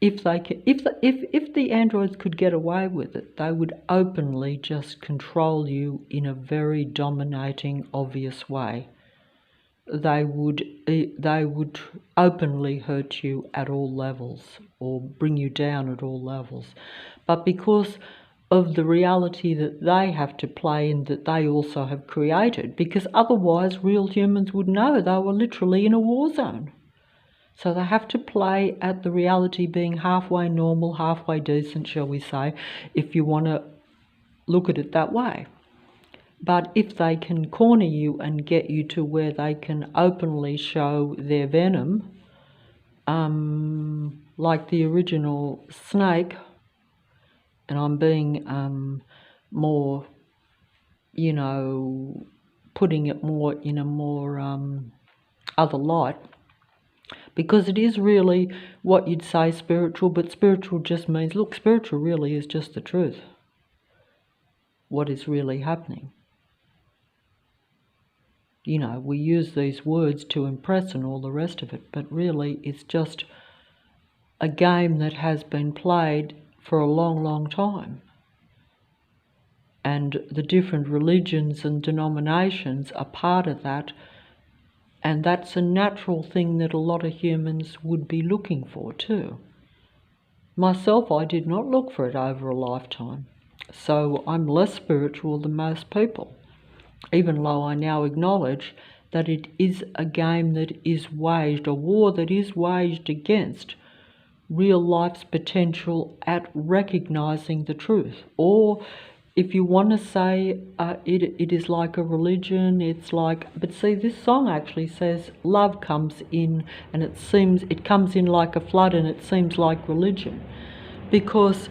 if the androids could get away with it, they would openly just control you in a very dominating, obvious way. They would openly hurt you at all levels, or bring you down at all levels. But because of the reality that they have to play in, that they also have created, because otherwise real humans would know they were literally in a war zone. So they have to play at the reality being halfway normal, halfway decent, shall we say, if you want to look at it that way. But if they can corner you and get you to where they can openly show their venom, like the original snake, and I'm being more, putting it more in a more other light, because it is really what you'd say spiritual, but spiritual just means, look, spiritual really is just the truth. What is really happening. We use these words to impress and all the rest of it, but really it's just a game that has been played for a long, long time. And the different religions and denominations are part of that. And that's a natural thing that a lot of humans would be looking for too. Myself, I did not look for it over a lifetime. So I'm less spiritual than most people, even though I now acknowledge that it is a game that is waged, a war that is waged against real life's potential at recognising the truth. Or if you want to say it is like a religion, it's like, but see, this song actually says love comes in, and it comes in like a flood, and it seems like religion, because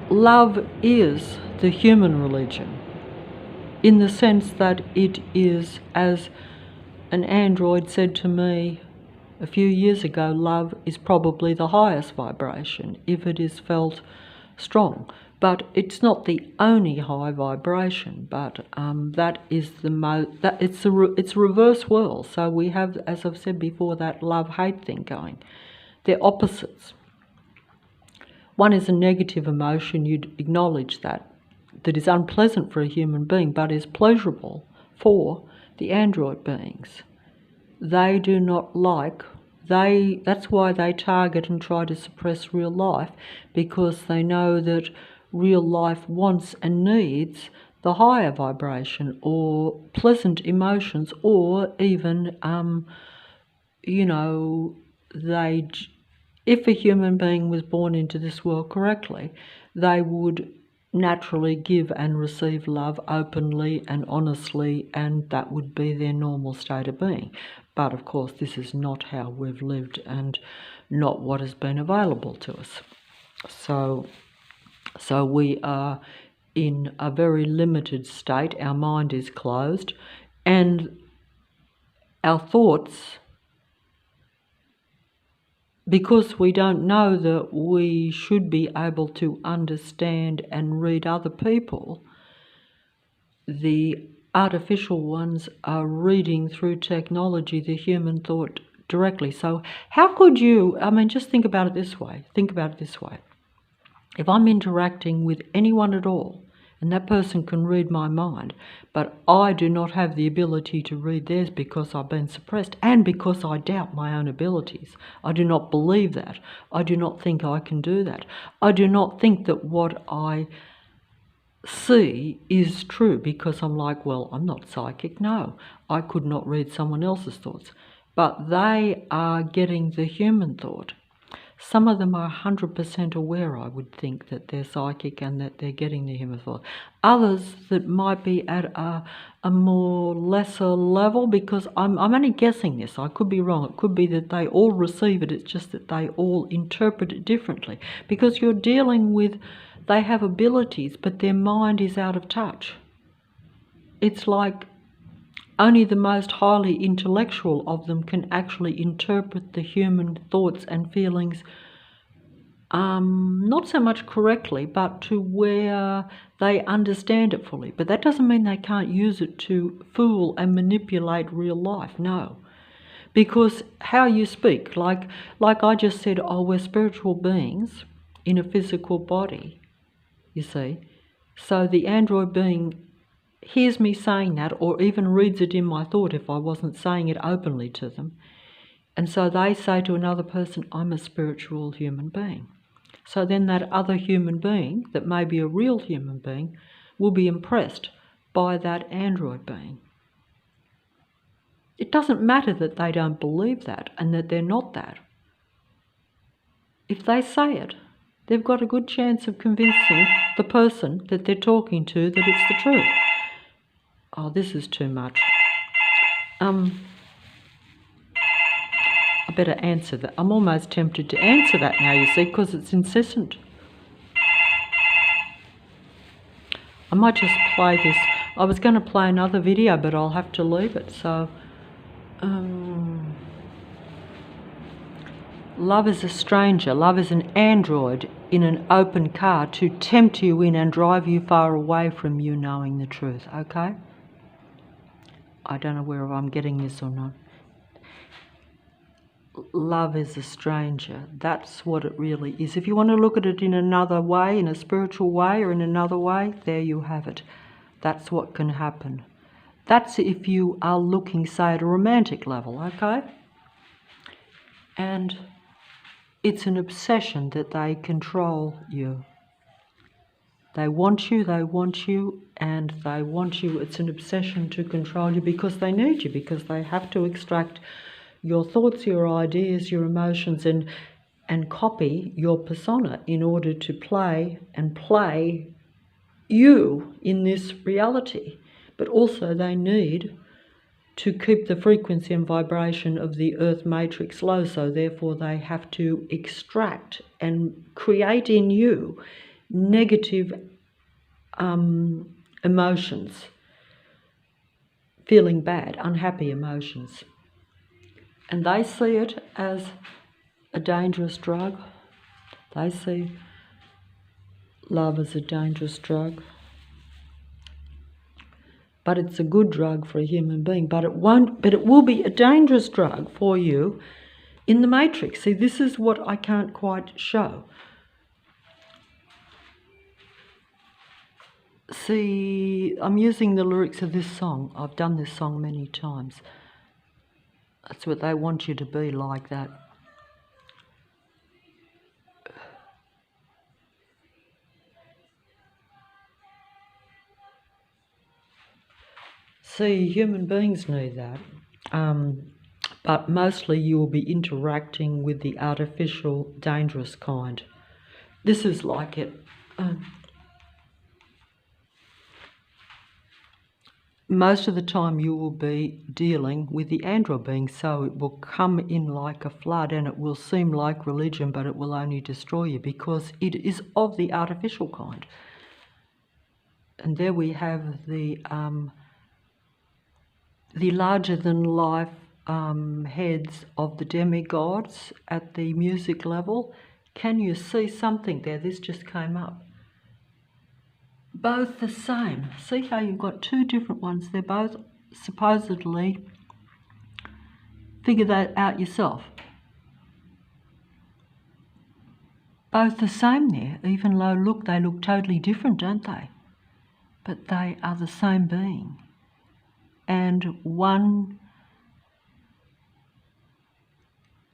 love is the human religion, in the sense that it is, as an android said to me a few years ago, love is probably the highest vibration if it is felt strong. But it's not the only high vibration, but that is it's a reverse world. So we have, as I've said before, that love-hate thing going. They're opposites. One is a negative emotion, you'd acknowledge that. that is unpleasant for a human being but is pleasurable for the android beings. They do not like, that's why they target and try to suppress real life, because they know that real life wants and needs the higher vibration or pleasant emotions, or even, if a human being was born into this world correctly, they would naturally give and receive love openly and honestly, and that would be their normal state of being. But of course, this is not how we've lived and not what has been available to us. So we are in a very limited state. Our mind is closed, and our thoughts, because we don't know that we should be able to understand and read other people, the artificial ones are reading through technology the human thought directly. So how could you, just think about it this way. If I'm interacting with anyone at all, and that person can read my mind, but I do not have the ability to read theirs because I've been suppressed and because I doubt my own abilities. I do not believe that. I do not think I can do that. I do not think that what I see is true, because I'm like, well, I'm not psychic. No, I could not read someone else's thoughts. But they are getting the human thought. Some of them are 100% aware, I would think, that they're psychic and that they're getting the human thought. Others that might be at a more lesser level, because I'm only guessing this, I could be wrong. It could be that they all receive it, it's just that they all interpret it differently. Because you're dealing with, they have abilities, but their mind is out of touch. It's like only the most highly intellectual of them can actually interpret the human thoughts and feelings, not so much correctly, but to where they understand it fully. But that doesn't mean they can't use it to fool and manipulate real life, no. Because how you speak, like I just said, oh, we're spiritual beings in a physical body, you see. So the android being hears me saying that, or even reads it in my thought if I wasn't saying it openly to them. And so they say to another person, I'm a spiritual human being. So then that other human being, that may be a real human being, will be impressed by that android being. It doesn't matter that they don't believe that and that they're not that. If they say it, they've got a good chance of convincing the person that they're talking to that it's the truth. Oh, this is too much. I better answer that. I'm almost tempted to answer that now, you see, because it's incessant. I might just play this. I was going to play another video, but I'll have to leave it. So, love is a stranger. Love is an android in an open car to tempt you in and drive you far away from you knowing the truth, okay? I don't know whether I'm getting this or not. Love is a stranger. That's what it really is. If you want to look at it in another way, in a spiritual way or in another way, there you have it. That's what can happen. That's if you are looking, say, at a romantic level, okay? And it's an obsession that they control you. They want you, and they want you. It's an obsession to control you because they need you, because they have to extract your thoughts, your ideas, your emotions, and copy your persona in order to play you in this reality. But also they need to keep the frequency and vibration of the earth matrix low, so therefore they have to extract and create in you negative emotions, feeling bad, unhappy emotions. And they see it as a dangerous drug. They see love as a dangerous drug. But it's a good drug for a human being. But it will be a dangerous drug for you in the matrix. See, this is what I can't quite show. See, I'm using the lyrics of this song. I've done this song many times. That's what they want you to be, like that. See, human beings need that. But mostly you will be interacting with the artificial, dangerous kind. This is like it. Most of the time you will be dealing with the android being, so it will come in like a flood and it will seem like religion, but it will only destroy you because it is of the artificial kind. And there we have the larger-than-life heads of the demigods at the music level. Can you see something there? This just came up. Both the same. See how you've got two different ones? They're both supposedly, figure that out yourself. Both the same there, even though they look totally different, don't they? But they are the same being. And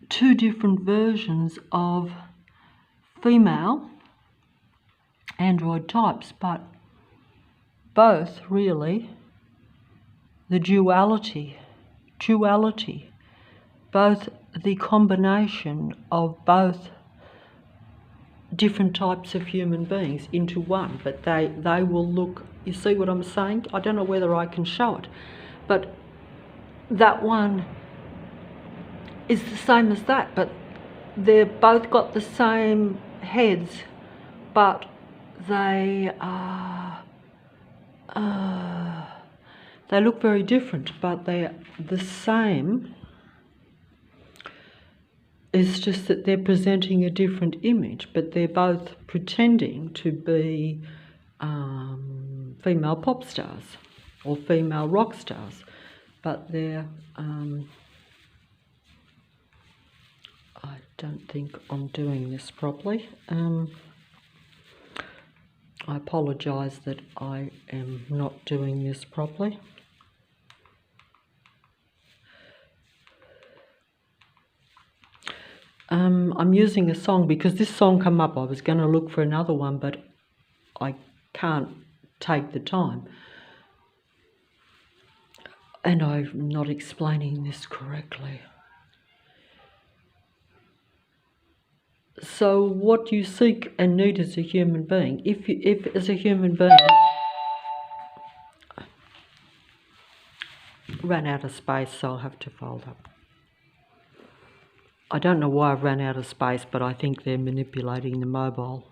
two different versions of female android types, but both really the duality, both the combination of both different types of human beings into one, but they will look, you see what I'm saying? I don't know whether I can show it, but that one is the same as that, but they've both got the same heads, but they look very different, but they're the same. It's just that they're presenting a different image, but they're both pretending to be female pop stars or female rock stars, but they're I don't think I'm doing this properly. I apologise that I am not doing this properly. I'm using a song because this song came up. I was going to look for another one, but I can't take the time. And I'm not explaining this correctly. So what you seek and need as a human being, if as a human being, ran out of space, so I'll have to fold up. I don't know why I've run out of space, but I think they're manipulating the mobile.